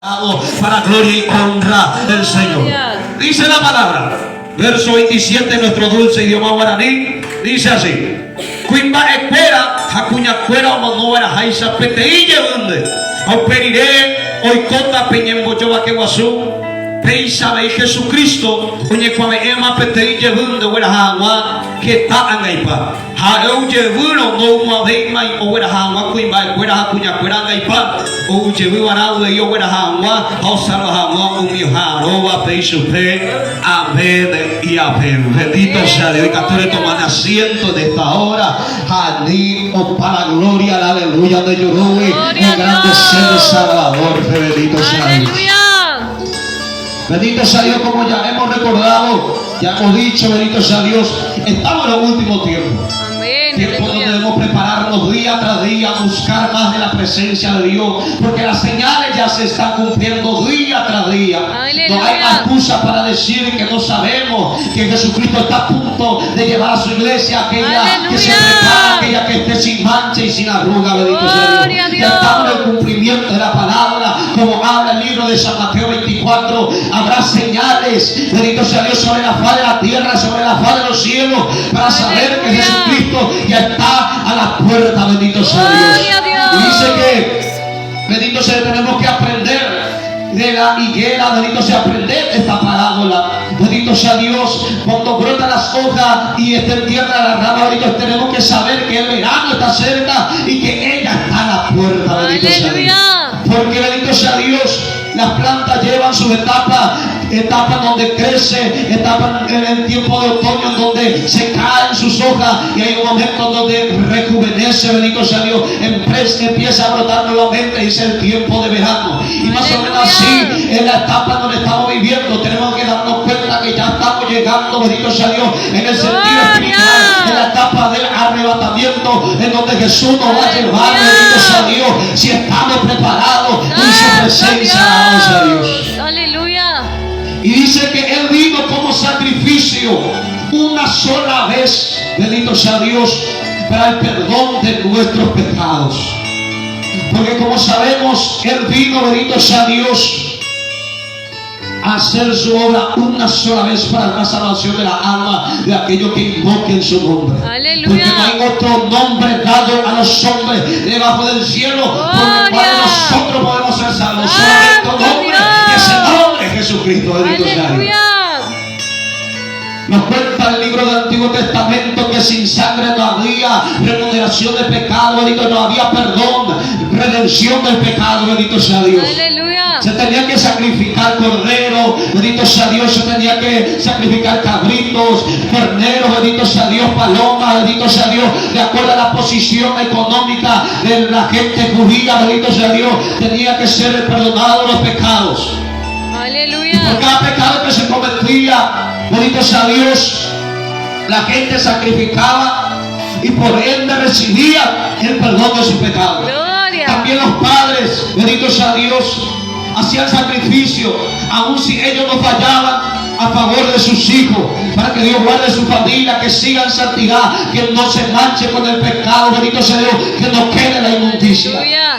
para gloria y honra del Señor. Dice la palabra, verso 27, nuestro dulce idioma guaraní, dice así: Quimba espera, jacuña cuera o monoera jaisa peteille bunde, auperiré oikota peñemboyoba que guasú, peisa veis Jesucristo, oñe cuame ema peteille bunde, huera jagua, que ta angaipa. Ha euje buno no uma veima y owera hangwa kuimba kwera hakunya kwera ngaipa ouje buara de yo wera hangwa hausaro hangwa umio haroba peisupe. Amén y amén. Bendito sea Dios. Y que toman asiento de esta hora. Haní o para gloria, la aleluya de Yorui, el grande ser de Salvador. Bendito sea Dios. Bendito sea Dios, como ya hemos recordado, ya hemos dicho, bendito sea Dios, estamos en los últimos tiempos. Tiempo donde debemos prepararnos día tras día a buscar más de la presencia de Dios, porque las señales ya se están cumpliendo día tras día. Aleluya. No hay excusa para decir que no sabemos que Jesucristo está a punto de llevar a su iglesia, aquella que se prepara, aquella que esté sin mancha y sin arruga. Bendito sea Dios. Ya estamos en el cumplimiento de la palabra, como habla el libro de San Mateo 24. Habrá señales, bendito sea Dios, sobre la faz de la tierra, sobre la faz de los cielos, para saber que Jesucristo ya está a la puerta. Bendito sea Dios. Y dice que bendito sea, tenemos que aprender de la higuera, bendito sea, aprender esta parábola. Bendito sea Dios, cuando brotan las hojas y está en tierra la rama, bendito, tenemos que saber que el verano está cerca y que ella está a la puerta. Bendito sea Dios. Porque bendito sea Dios, las plantas llevan sus etapas donde crece, etapas en el tiempo de otoño donde se caen sus hojas, y hay un momento donde rejuvenece, bendito sea Dios, empieza a brotar nuevamente, y es el tiempo de verano. Y más o menos así, en la etapa donde estamos viviendo, tenemos que darnos cuenta que ya estamos llegando, bendito sea Dios, en el sentido espiritual, en la etapa del arrebatamiento, en donde Jesús nos va a llevar, bendito sea Dios, si estamos preparados en su presencia. Alabado sea Dios. Aleluya. Y dice que Él vino como sacrificio una sola vez, bendito sea Dios, para el perdón de nuestros pecados. Porque como sabemos, Él vino, bendito sea Dios, a hacer su obra una sola vez para la salvación de la alma de aquellos que invoquen su nombre. Aleluya. Porque no hay otro nombre dado a los hombres debajo del cielo por el cual nosotros podemos ser salvos. Solamente un nombre, que es el nombre de Jesucristo. Bendito sea Dios. Nos cuenta el libro del Antiguo Testamento que sin sangre no había remuneración de pecado, bendito, no había perdón, redención del pecado, bendito sea Dios. Aleluya. Se tenía que sacrificar cordero, bendito sea Dios, se tenía que sacrificar cabritos, terneros, bendito sea Dios, palomas, bendito sea Dios, de acuerdo a la posición económica de la gente judía, bendito sea Dios, tenía que ser perdonados los pecados. Aleluya. Y por cada pecado que se cometía, bendito sea Dios, la gente sacrificaba y por ende recibía el perdón de su pecado. Gloria. También los padres, bendito sea Dios, hacían sacrificio, aun si ellos no fallaban, a favor de sus hijos, para que Dios guarde su familia, que siga en santidad, que no se manche con el pecado, bendito sea Dios, que no quede la inmundicia. Aleluya.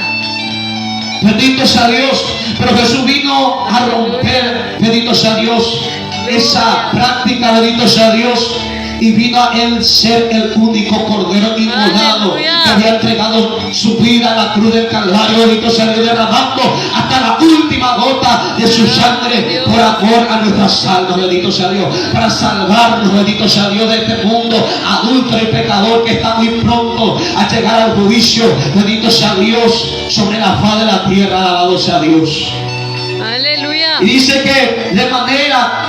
Bendito sea Dios. Pero Jesús vino a romper, bendito sea Dios, esa práctica, bendito sea Dios, y vino a Él ser el único cordero inmolado que había entregado su vida a la cruz del Calvario, bendito sea Dios, derramando hasta la última gota de su sangre por amor a nuestras almas, bendito sea Dios, para salvarnos, bendito sea Dios, de este mundo adúltero y pecador que está muy pronto a llegar al juicio, bendito sea Dios, sobre la faz de la tierra. Alabado sea Dios. Aleluya. Y dice que de manera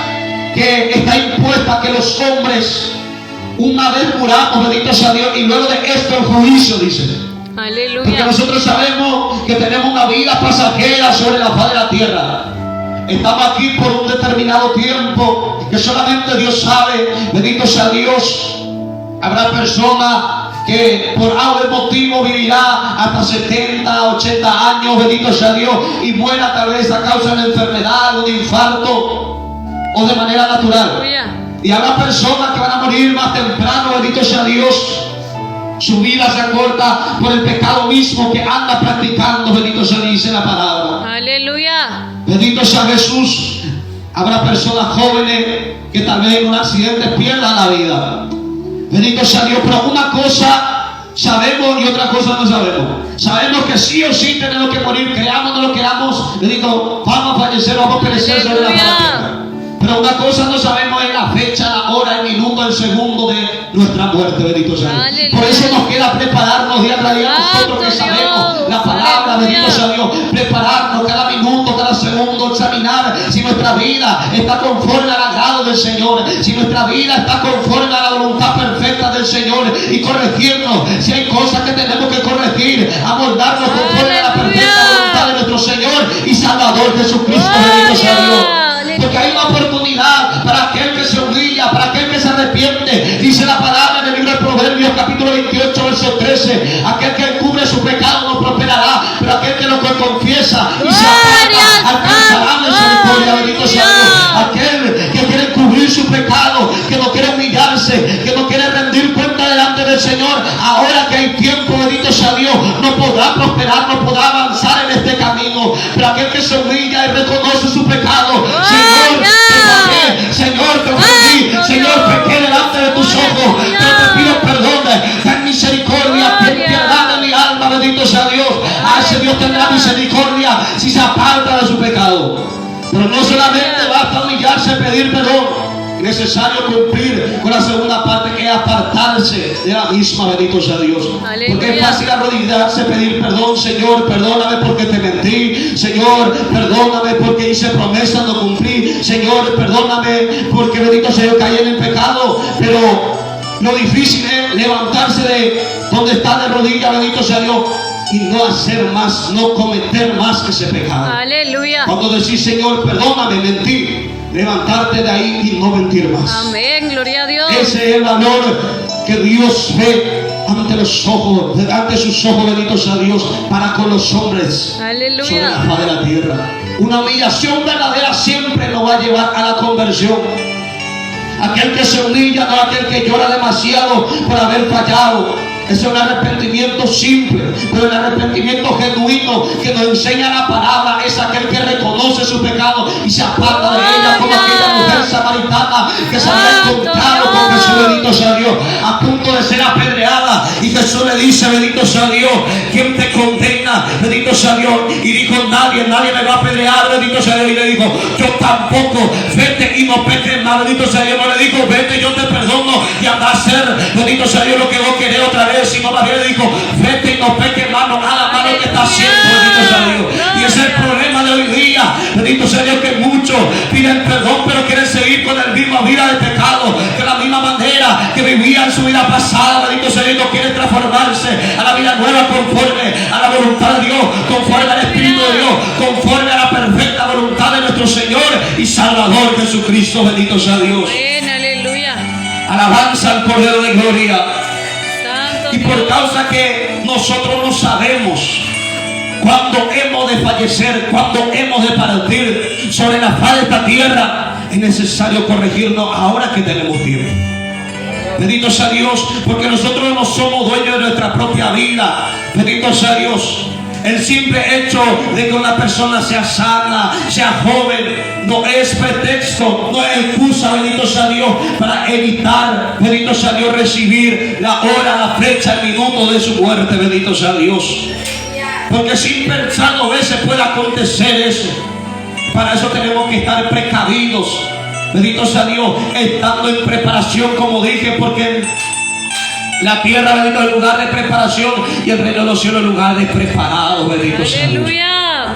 que está impuesta que los hombres una vez muramos, bendito sea Dios, y luego de esto el juicio, dice. Aleluya. Porque nosotros sabemos que tenemos una vida pasajera sobre la faz de la tierra. Estamos aquí por un determinado tiempo que solamente Dios sabe, bendito sea Dios. Habrá personas que por algún motivo vivirá hasta 70, 80 años, bendito sea Dios, y muera tal vez a causa de una enfermedad, un infarto, o de manera natural. Aleluya. Y habrá personas que van a morir más temprano, bendito sea Dios, Su vida se acorta por el pecado mismo que anda practicando. Bendito sea, dice la palabra. Aleluya. Bendito sea Jesús. Habrá personas jóvenes que tal vez en un accidente pierdan la vida. Bendito sea Dios. Pero una cosa sabemos y otra cosa no sabemos. Sabemos que sí o sí tenemos que morir, queramos o no lo queramos. Bendito, vamos a fallecer, vamos a perecer sobre la tierra. Pero una cosa no sabemos es la fecha, la hora, el minuto, el segundo de nuestra muerte, bendito sea. Aleluya. Por eso nos queda prepararnos día tras día, nosotros que sabemos la palabra, bendito sea Dios, prepararnos cada minuto, cada segundo, examinar si nuestra vida está conforme al agrado del Señor, si nuestra vida está conforme a la voluntad perfecta del Señor, y corregirnos si hay cosas que tenemos que corregir, amoldarnos conforme a la perfecta voluntad de nuestro Señor y Salvador Jesucristo, bendito sea Dios. Porque hay una oportunidad para aquel que se humilla, para aquel que se arrepiente. Dice la palabra en el libro de Proverbios capítulo 28 verso 13: aquel que cubre su pecado no prosperará, pero aquel que lo confiesa y se aparta alcanzará misericordia. Bendito sea Dios. Aquel que quiere cubrir su pecado, que no quiere humillarse, que no quiere rendir cuenta delante del Señor, ahora que hay tiempo, bendito sea Dios, no podrá prosperar, no podrá avanzar en este camino. Pero aquel que se humilla y reconoce su pecado: Señor, te fallé, Señor, te ofendí, Señor, pequé delante de tus ojos, pero te pido perdón, ten misericordia, ten piedad de mi alma, bendito sea Dios. A ese Dios tendrá misericordia si se aparta de su pecado. Pero no solamente basta humillarse, pedir perdón, es necesario cumplir con la segunda parte, que es apartarse de la misma, bendito sea Dios. Porque es fácil arrodillarse, pedir perdón: Señor, perdóname porque te mentí, Señor, perdóname porque hice promesas, no cumplí, Señor, perdóname porque, bendito sea Dios, caí en el pecado. Pero lo difícil es levantarse de donde está de rodillas, bendito sea Dios, y no hacer más, no cometer más ese pecado. Aleluya. Cuando decís: Señor, perdóname, mentí, levantarte de ahí y no mentir más. Amén, gloria a Dios. Ese es el valor que Dios ve ante los ojos, ante sus ojos, bendito sea Dios, para con los hombres. Aleluya. Sobre la faz de la tierra. Una humillación verdadera siempre nos va a llevar a la conversión. Aquel que se humilla no es aquel que llora demasiado por haber fallado. Es un arrepentimiento simple, pero el arrepentimiento genuino que nos enseña la palabra es aquel que reconoce su pecado y se aparta de ella, como aquella mujer samaritana que se había encontrado con Jesús, bendito sea Dios, a punto de ser apedreada, y Jesús le dice: bendito sea Dios, ¿quién te condena? Bendito sea Dios. Y dijo: nadie me va a apedrear, bendito sea Dios. Y le dijo: yo tampoco, vete y no peques más, bendito sea Dios. No le dijo: vete, yo te perdono y anda a hacer, bendito sea Dios, lo que vos querés otra vez. Sino más bien le dijo: vete y no peques más, no hagas más lo que está haciendo, bendito sea Dios. Y ese es el problema de hoy día, bendito sea Dios, que muchos piden perdón pero quieren seguir con la misma vida de pecado, de la misma manera que vivían su vida pasada, bendito sea Dios. No quieren transformarse a la vida nueva conforme a la voluntad de Dios, conforme al Espíritu de Dios, conforme a la perfecta voluntad de nuestro Señor y Salvador Jesucristo, bendito sea Dios. Amén, aleluya. Alabanza al Cordero de Gloria. Santo Y por Dios. causa que nosotros no sabemos cuándo hemos de fallecer, cuándo hemos de partir sobre la faz de esta tierra, es necesario corregirnos ahora que tenemos tiempo. Bendito sea Dios, porque nosotros no somos dueños de nuestra propia vida. Bendito sea Dios. El simple hecho de que una persona sea sana, sea joven, no es pretexto, no es excusa, bendito sea Dios, para evitar, bendito sea Dios, recibir la hora, la fecha, el minuto de su muerte, bendito sea Dios. Porque sin pensar 2 veces puede acontecer eso. Para eso tenemos que estar precavidos, bendito sea Dios, estando en preparación, como dije, porque la tierra, bendito, es el lugar de preparación, y el reino de los cielos es el lugar de preparado, bendito sea Dios. Aleluya.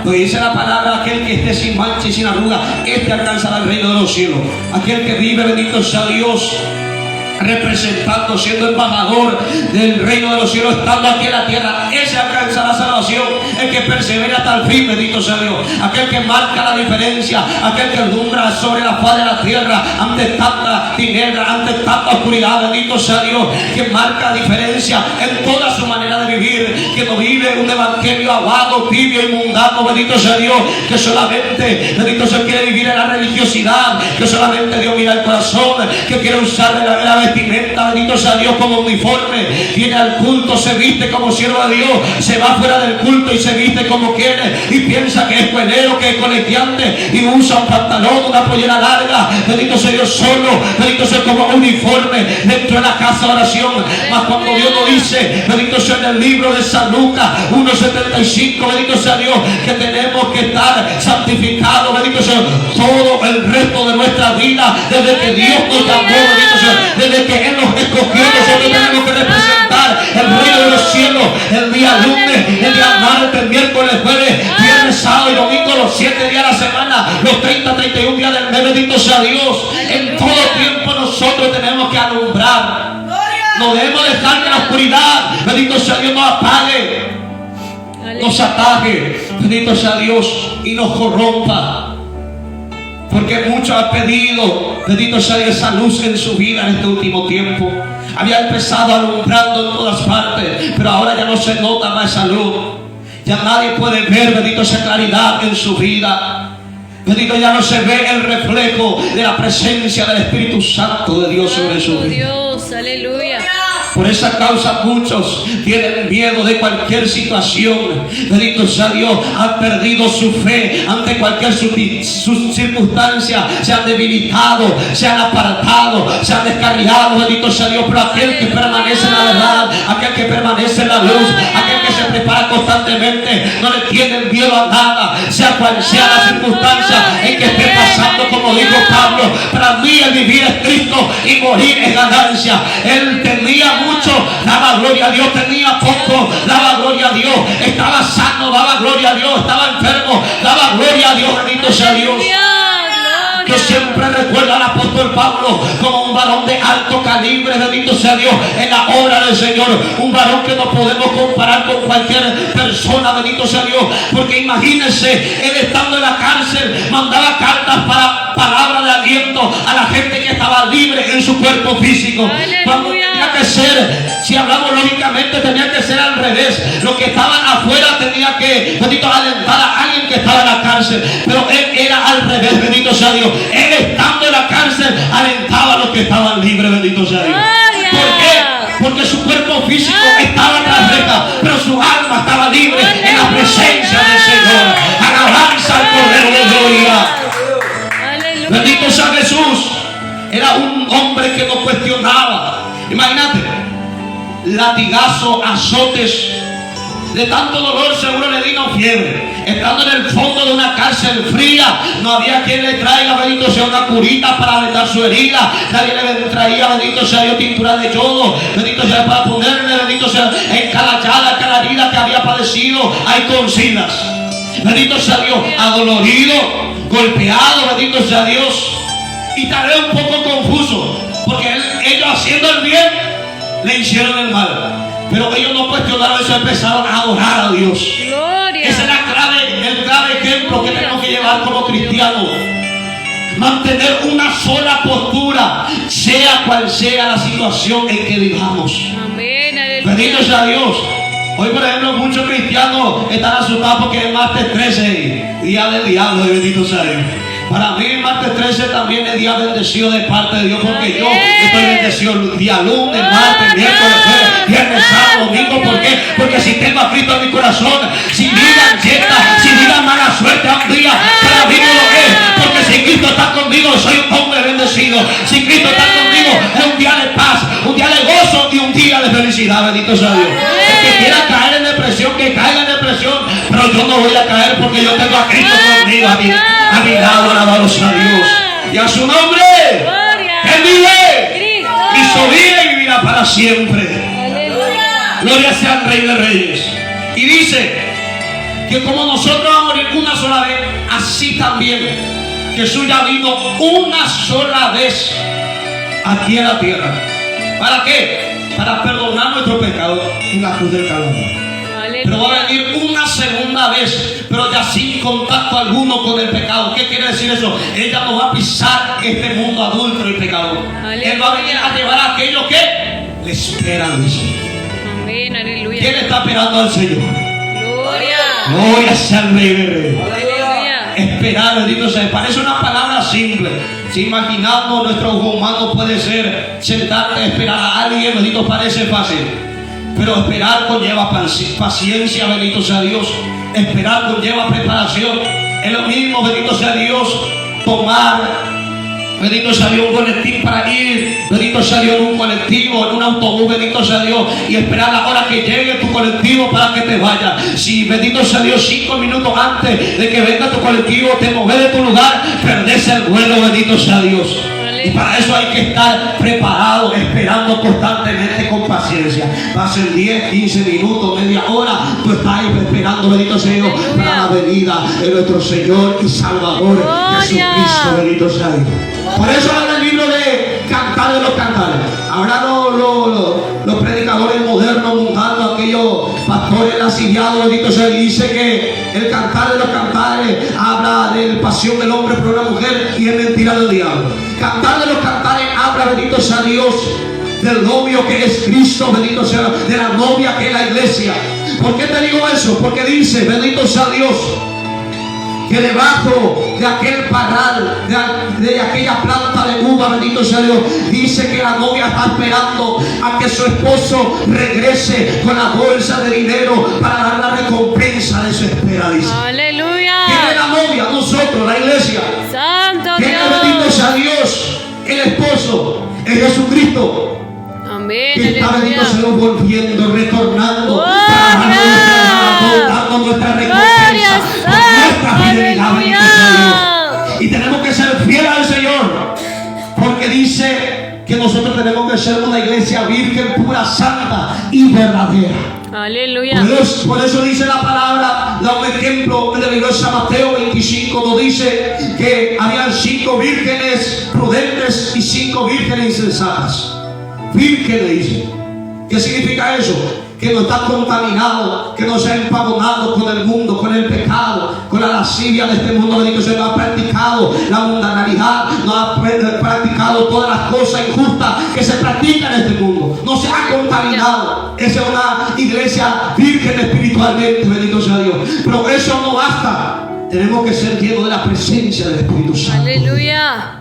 Lo dice la palabra: aquel que esté sin mancha y sin arruga, este alcanzará el reino de los cielos. Aquel que vive, bendito sea Dios, representando, siendo embajador del reino de los cielos, estando aquí en la tierra, ese alcanza la salvación. El que persevera hasta el fin, bendito sea Dios. Aquel que marca la diferencia, aquel que alumbra sobre la faz de la tierra ante tanta tiniebla, ante tanta oscuridad, bendito sea Dios, que marca la diferencia en toda su manera de vivir, que no vive un evangelio aguado, tibio y mundano, bendito sea Dios, que solamente, bendito sea, quiere vivir en la religiosidad, que solamente Dios mira el corazón, que quiere usar de la vestimenta, bendito sea Dios, como uniforme, viene al culto, se viste como siervo de Dios, se va fuera del culto y se viste como quiere y piensa que es escuelero, que es colegiante y usa un pantalón, una pollera larga, bendito sea Dios, solo, bendito sea como uniforme dentro de la casa de oración. Mas cuando Dios nos dice, bendito sea en el libro de San Lucas 1:75, bendito sea Dios, que tenemos que estar santificados, bendito sea todo el resto de nuestra vida, desde que Dios nos llamó, bendito sea, desde que Él nos escogió, nosotros tenemos que representar el reino de los cielos el día lunes, el día martes, el miércoles, jueves, viernes, sábado y domingo, los 7 días de la semana, los 30, 31 días del mes, bendito sea Dios. En todo tiempo nosotros tenemos que alumbrar. No debemos dejar que la oscuridad, bendito sea Dios, nos apague, nos ataque, bendito sea Dios, y nos corrompa. Porque muchos han pedido, bendito sea Dios, esa luz en su vida en este último tiempo. Había empezado alumbrando en todas partes, pero ahora ya no se nota más esa luz. Ya nadie puede ver, bendito, esa claridad en su vida. Bendito, ya no se ve el reflejo de la presencia del Espíritu Santo de Dios sobre su vida. Dios, aleluya. Por esa causa muchos tienen miedo de cualquier situación. Bendito sea Dios, han perdido su fe ante cualquier circunstancia. Se han debilitado, se han apartado, se han descarriado. Bendito sea Dios, pero aquel que permanece en la verdad, aquel que permanece en la luz, aquel que se prepara constantemente, no le tiene miedo a nada, sea cual sea la circunstancia en que esté pasando. Como dijo Pablo, para mí el vivir es Cristo y morir es ganancia. Él tenía mucho, daba gloria a Dios, tenía poco, daba gloria a Dios, estaba sano, daba gloria a Dios, estaba enfermo, daba gloria a Dios, bendito sea Dios. Yo siempre recuerdo al apóstol Pablo como un varón de alto calibre, bendito sea Dios, en la obra del Señor. Un varón que no podemos comparar con cualquier persona, bendito sea Dios. Porque imagínense, él estando en la cárcel, mandaba cartas para palabras de aliento a la gente que estaba libre en su cuerpo físico. Cuando tenía que ser, si hablamos lógicamente, tenía que ser al revés. Los que estaban afuera tenía que, bendito, alentar a alguien que estaba en la cárcel. Pero él era al revés, bendito sea Dios. Él estando en la cárcel alentaba a los que estaban libres, bendito sea Dios. ¿Por qué? Porque su cuerpo físico estaba en la reja, pero su alma estaba libre en la presencia del Señor. Alabanza al Cordero de Gloria. Bendito sea Jesús. Era un hombre que no cuestionaba. Imagínate, latigazo, azotes, de tanto dolor seguro le vino fiebre. Estando en el fondo de una cárcel fría, no había quien le traiga, bendito sea, una curita para vendar su herida. Nadie le traía, bendito sea Dios, tintura de yodo, bendito sea, para ponerle, bendito sea, en cada llaga, cada herida que había padecido, hay concidas. Bendito sea Dios, adolorido, golpeado, bendito sea Dios. Y tal vez un poco confuso, porque ellos haciendo el bien, le hicieron el mal. Pero ellos no cuestionaron eso, empezaron a adorar a Dios. Gloria. Ese es el grave ejemplo que tenemos que llevar como cristianos. Mantener una sola postura, sea cual sea la situación en que vivamos. Amén, aleluya. Bendito sea Dios. Hoy, por ejemplo, muchos cristianos están asustados porque es martes 13, día del diablo, y bendito sea Dios. Para mí el martes 13 también es día bendecido de parte de Dios, porque yo estoy bendecido día lunes, martes, miércoles, jueves, viernes, sábado, domingo. ¿Por qué? Porque si tengo a Cristo en mi corazón, si vida llena, si vida mala suerte a un día, para mí no lo es. Porque si Cristo está conmigo, soy un hombre bendecido. Si Cristo está conmigo, es un día de paz, un día de gozo y un día de felicidad, bendito sea Dios. El que quiera caer en depresión, que caiga en depresión, pero yo no voy a caer porque yo tengo a Cristo conmigo, a mi lado, alabados a Dios. Y a su nombre, Él vive. Cristo vive y vivirá para siempre. Aleluya. Gloria sea al Rey de Reyes. Y dice que como nosotros vamos a morir una sola vez, así también Jesús ya vino una sola vez aquí en la tierra. ¿Para qué? Para perdonar nuestro pecado en la cruz del Calvario. Pero va a venir una segunda vez, pero ya sin contacto alguno con el pecado. ¿Qué quiere decir eso? Él ya no va a pisar este mundo adúltero y pecador. Él va a venir a llevar a aquellos que le esperan, dice. Amén, aleluya. ¿Quién está esperando al Señor? Gloria. Gloria sea al Rey de Reyes. Aleluya. Esperar, bendito sea. Parece una palabra simple. Si imaginamos, nuestro ojo humano puede ser sentarte a esperar a alguien, bendito, parece fácil. Pero esperar conlleva paciencia, bendito sea Dios. Esperar conlleva preparación. Es lo mismo, bendito sea Dios, tomar, bendito sea Dios, un colectivo para ir, bendito sea Dios, en un colectivo, en un autobús, bendito sea Dios, y esperar la hora que llegue tu colectivo para que te vaya. Si, bendito sea Dios, 5 minutos antes de que venga tu colectivo te moves de tu lugar, perdés el vuelo, bendito sea Dios. Y para eso hay que estar preparado, esperando constantemente con paciencia. Pasen 10, 15 minutos, media hora, tú estás ahí esperando, bendito sea Dios, para la venida de nuestro Señor y Salvador Jesucristo, bendito sea Dios. Por eso habla el libro de Cantar de los Cantares. Ahora los predicadores modernos, mundanos, aquellos pastores asiliados, bendito sea Dios, dice que el Cantar de los Cantares habla de la pasión del hombre por una mujer y es mentira del diablo. Cantar de los Cantares habla, bendito sea Dios, del novio que es Cristo, bendito sea, de la novia que es la iglesia. ¿Por qué te digo eso? Porque dice, bendito sea Dios, que debajo de aquel parral, de aquella planta de uva, bendito sea Dios, dice que la novia está esperando a que su esposo regrese con la bolsa de dinero para dar la recompensa de su espera, dice. Aleluya. ¿Quién es la novia? Nosotros, la iglesia. Santo ¿Quién Dios. es, bendito sea Dios? El esposo es Jesucristo. Amén. Que está, bendito Aleluya. sea Dios, volviendo, retornando, ¡Gloria! dando nuestra Gloria, recompensa por nuestra Santo, fidelidad, bendito sea aleluya. Dios. Y tenemos que ser fieles al Señor, porque dice que nosotros tenemos que ser una iglesia virgen, pura, santa y verdadera. Aleluya. Por eso dice la palabra, da un ejemplo de la iglesia. Mateo 25 nos dice que habían 5 vírgenes prudentes y 5 vírgenes insensatas. Vírgenes, dice. ¿Qué significa eso? Que no está contaminado, que no se ha empavonado con el mundo, con el pecado, con la lascivia de este mundo, bendito sea, no ha practicado la mundanalidad, no ha practicado todas las cosas injustas que se practican en este mundo, no se ha contaminado. Esa es una iglesia virgen espiritualmente, bendito sea Dios. Pero eso no basta, tenemos que ser llenos de la presencia del Espíritu Santo. Aleluya.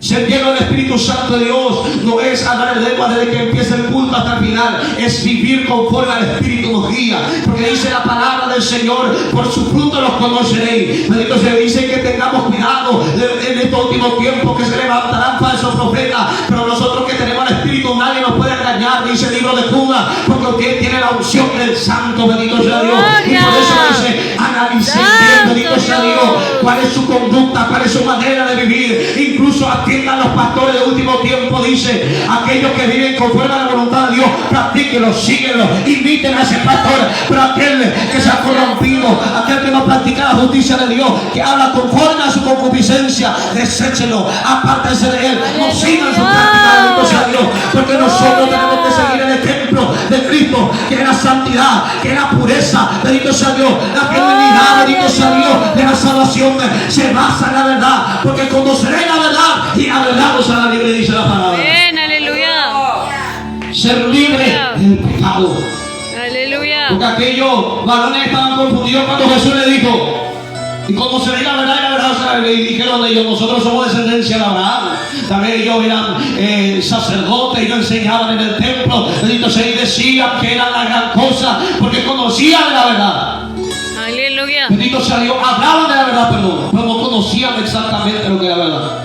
Ser lleno del Espíritu Santo de Dios no es hablar en lengua desde que empieza el culto hasta el final, es vivir conforme al Espíritu nos guía, porque dice la palabra del Señor, por su fruto los conoceréis. Bendito sea, dice que tengamos cuidado en estos últimos tiempos, que se levantarán falsos profetas, pero nosotros que tenemos el Espíritu nadie nos puede engañar, dice el libro de Judas, porque usted tiene la unción del Santo, bendito sea Dios. Y por eso dice, analicen bien, bendito sea Dios, cuál es su conducta, cuál es su manera de vivir. Incluso atiendan los pastores de último tiempo, dice, aquellos que viven conforme a la voluntad de Dios, practíquenlo, síguenlo, inviten a ese pastor. Pero aquel que se ha corrompido, aquel que no practica la justicia de Dios, que habla conforme a su concupiscencia, deséchelo, apártense de él, no sigan su práctica, bendito sea Dios, porque nosotros tenemos que seguir el ejemplo de Cristo, que es la santidad, que es la pureza, bendito sea Dios, la fidelidad, bendito sea Dios, de la salvación se basa en la verdad, porque conoceréis la verdad y la verdad os hará libre, dice la palabra. Amén. Aleluya. Ser libre del pecado. Aleluya. Porque aquellos varones estaban confundidos cuando Jesús le dijo, y conoceréis la verdad y la verdad os hará libre. Y dijeron ellos, nosotros somos descendencia de Abraham. También ellos eran sacerdotes, ellos enseñaban en el templo, bendito sea, y decían que eran la gran cosa, porque conocían la verdad. Aleluya. Bendito sea Dios, hablaban de la verdad, pero no conocían exactamente lo que era verdad.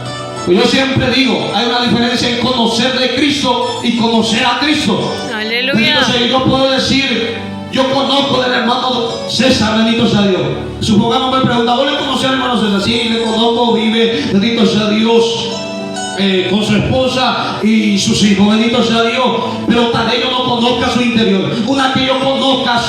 Pues yo siempre digo, hay una diferencia en conocer de Cristo y conocer a Cristo. Aleluya. Bendito sea Dios, yo puedo decir, yo conozco del hermano César, bendito sea Dios. Supongamos me pregunta, ¿vos le conocés al hermano César? Sí, le conozco, vive, bendito sea Dios, con su esposa y sus hijos, bendito sea Dios, pero tal vez yo no conozca su interior. Una que yo conozca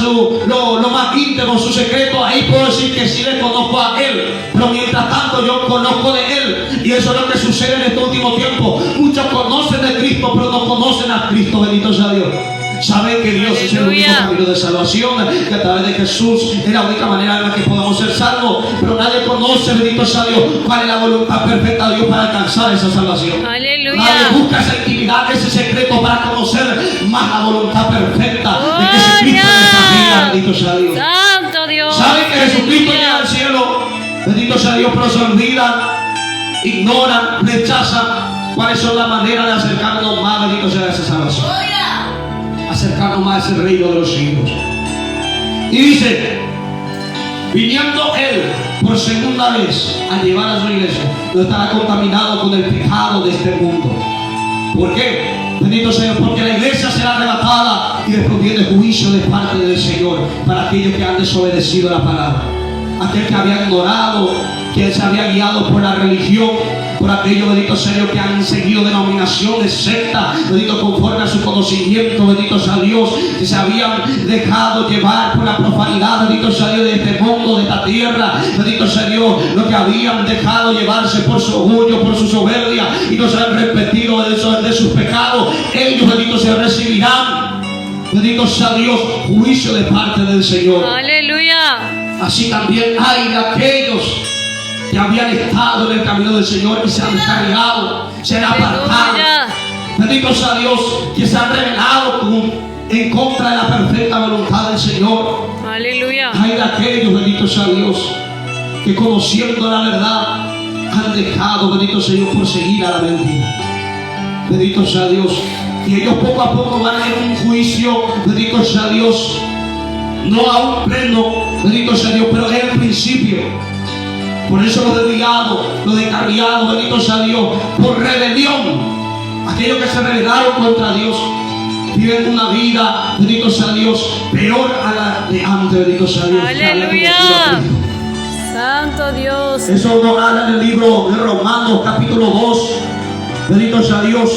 lo más íntimo, su secreto, ahí puedo decir que sí le conozco a él, pero mientras tanto yo conozco de él. Y eso es lo que sucede en este último tiempo. Muchos conocen de Cristo, pero no conocen a Cristo, bendito sea Dios. Saben que Dios es el único camino de salvación, que a través de Jesús es la única manera en la que podemos ser salvos, pero nadie conoce, bendito sea Dios, cuál es la voluntad perfecta de Dios para alcanzar esa salvación. Aleluya. Nadie busca esa intimidad, ese secreto para conocer más la voluntad perfecta de Jesucristo en nuestra vida, bendito sea Dios. Santo Dios. ¿Saben que Jesucristo Aleluya. llega al cielo? Bendito sea Dios, pero se olvidan, ignoran, rechazan cuáles son las maneras de acercarnos más, bendito sea esa salvación. Acercarnos más a ese reino de los cielos. Y dice, viniendo Él por segunda vez a llevar a su iglesia, no estará contaminado con el pecado de este mundo. ¿Por qué? Bendito sea Dios, porque la iglesia será arrebatada y después viene juicio de parte del Señor para aquellos que han desobedecido la palabra. Aquel que había ignorado, que se había guiado por la religión, por aquellos, bendito sea Dios, que han seguido denominaciones, sectas, bendito conforme a su conocimiento, bendito sea Dios, que se habían dejado llevar por la profanidad, bendito sea Dios, de este mundo, de esta tierra, bendito sea Dios, lo que habían dejado llevarse por su orgullo, por su soberbia, y no se han repetido de sus pecados. Ellos, bendito sea, recibirán, bendito sea Dios, juicio de parte del Señor. Aleluya. Así también hay de aquellos que habían estado en el camino del Señor y se han descarriado, se han apartado. Bendito sea Dios, que se han rebelado en contra de la perfecta voluntad del Señor. Aleluya. Hay de aquellos, bendito sea Dios, que conociendo la verdad han dejado, bendito sea Dios, por seguir a la mentira. Bendito sea Dios. Y ellos poco a poco van en un juicio, bendito sea Dios, no a un pleno, bendito sea Dios, pero en el principio. Por eso los desviados, los descarriados, bendito sea Dios, por rebelión. Aquellos que se rebelaron contra Dios viven una vida, bendito sea Dios, peor a la de antes, bendito sea Dios. Aleluya. Santo Dios. Eso nos habla en el libro de Romanos, capítulo 2, bendito sea Dios.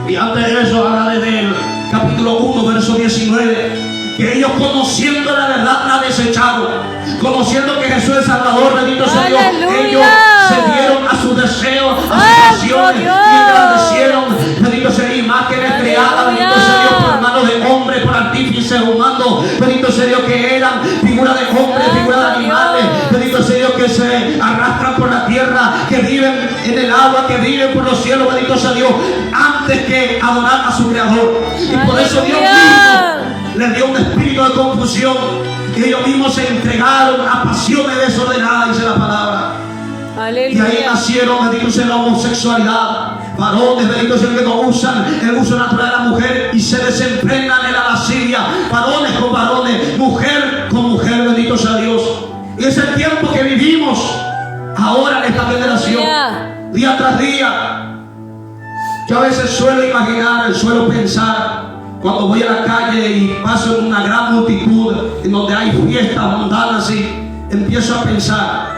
Y antes de eso habla desde el capítulo 1, verso 19. Que ellos, conociendo la verdad, la desecharon. Conociendo que Jesús es Salvador, bendito sea Dios, ellos se dieron a sus deseos, a sus pasiones, y engrandecieron, bendito sea Dios, imágenes creadas, bendito sea Dios, por manos de hombres, por artífices humanos, bendito sea Dios, que eran figuras de hombres, figuras de animales, bendito sea Dios, que se arrastran por la tierra, que viven en el agua, que viven por los cielos, bendito sea Dios, antes que adorar a su Creador. Y por eso Dios mismo les dio un espíritu de confusión, y ellos mismos se entregaron a pasiones desordenadas, dice la palabra. Aleluya. Y ahí nacieron, bendito sea, la homosexualidad. Varones, bendito sea, que no usan el uso natural de la mujer y se desenfrenan en la lascivia. Varones con varones, mujer con mujer, bendito sea Dios. Y es el tiempo que vivimos ahora en esta generación, día tras día. Yo a veces suelo imaginar, suelo pensar, cuando voy a la calle y paso en una gran multitud en donde hay fiestas mundanas, y empiezo a pensar,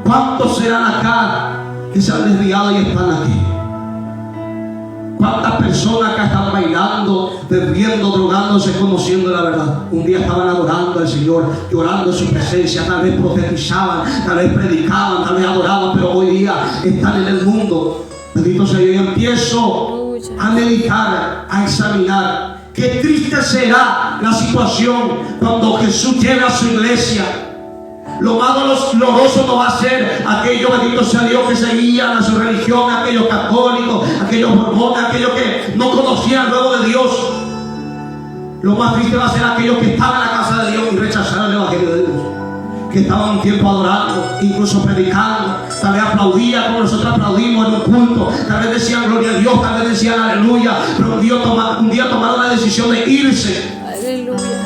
¿cuántos serán acá que se han desviado y están aquí? ¿Cuántas personas acá están bailando, bebiendo, drogándose, conociendo la verdad? Un día estaban adorando al Señor, llorando en su presencia, tal vez profetizaban, tal vez predicaban, tal vez adoraban, pero hoy día están en el mundo. Bendito sea Dios. Y empiezo a meditar, a examinar. Qué triste será la situación cuando Jesús lleve a su iglesia. Lo más doloroso no va a ser aquellos, bendito sea Dios, que seguían a su religión, aquellos católicos, aquellos mormones, aquellos que no conocían luego de Dios. Lo más triste va a ser aquellos que estaban en la casa de Dios y rechazaron el evangelio de Dios, que estaban un tiempo adorando, incluso predicando, tal vez aplaudían como nosotros aplaudimos en un culto, tal vez decían gloria a Dios, tal vez decían aleluya, pero un día tomaron la decisión de irse.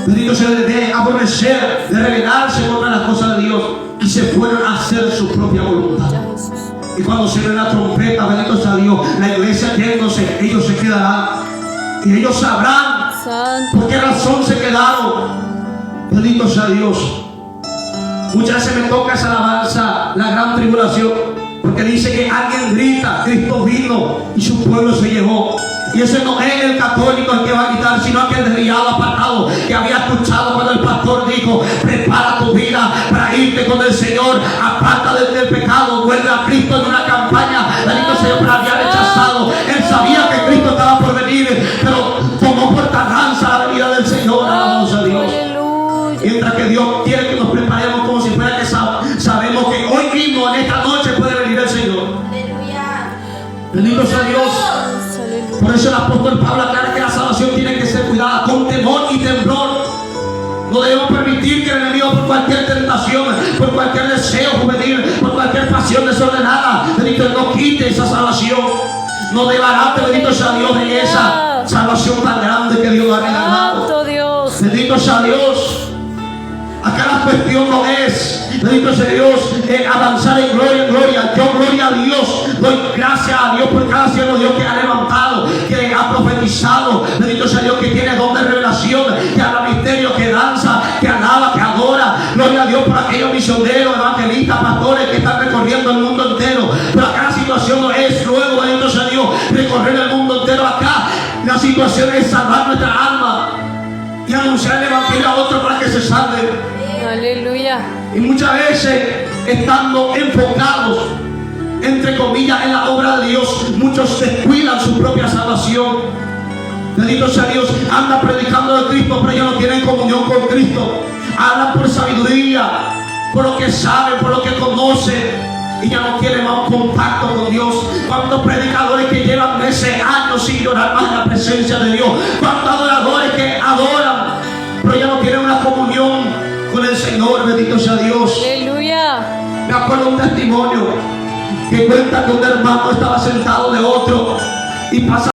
Bendito sea, de aborrecer, de rebelarse contra las cosas de Dios, y se fueron a hacer su propia voluntad. Y cuando suene la trompeta, bendito sea Dios, la iglesia yéndose, ellos se quedarán y ellos sabrán por qué razón se quedaron. Bendito sea Dios. Muchas veces me toca esa alabanza, la gran tribulación, porque dice que alguien grita, Cristo vino y su pueblo se llevó. Y ese no es el católico el que va a gritar, sino aquel desviado, apartado, que había escuchado cuando el pastor dijo, prepara tu vida para irte con el Señor, aparta del pecado, vuelve a Cristo en una campaña. Bendito Señor, pero había rechazado. Él sabía que Cristo estaba por venir, pero tomó por tardanza la venida del Señor. Alabamos a Dios. Mientras que Dios quiere que nos preparemos como si fuera que sabemos que hoy mismo, en esta noche, puede venir el Señor. Bendito sea Dios. Por eso el apóstol Pablo aclara que la salvación tiene que ser cuidada con temor y temblor. No debemos permitir que el enemigo, por cualquier tentación, por cualquier deseo juvenil, por cualquier pasión desordenada, bendito, no quite esa salvación. No debarate, bendito sea Dios, de esa salvación tan grande que Dios nos ha regalado. Santo Dios. Bendito sea Dios. Acá la cuestión no es, bendito sea Dios, avanzar en gloria. Yo, gloria a Dios, doy gracias a Dios por cada siervo de Dios que ha levantado, que ha profetizado. Bendito sea Dios, que tiene don de revelación, que habla misterio, que danza, que alaba, que adora. Gloria a Dios por aquellos misioneros, evangelistas, pastores que están recorriendo el mundo entero. Pero acá la situación no es luego, bendito sea Dios, recorrer el mundo entero. Acá la situación es salvar nuestra alma y anunciar el evangelio a otros para que se salven. Aleluya. Y muchas veces, estando enfocados, entre comillas, en la obra de Dios, muchos descuidan su propia salvación. Bendito sea Dios, andan predicando de Cristo, pero ellos no tienen comunión con Cristo. Hablan por sabiduría, por lo que saben, por lo que conocen, y ya no quieren más contacto con Dios. Cuántos predicadores que llevan meses, años sin llorar más en la presencia de Dios. Cuántos adoradores que adoran, pero ya no tienen una comunión con el Señor. Bendito sea Dios. Aleluya. Me acuerdo un testimonio que cuenta que un hermano estaba sentado de otro y pasa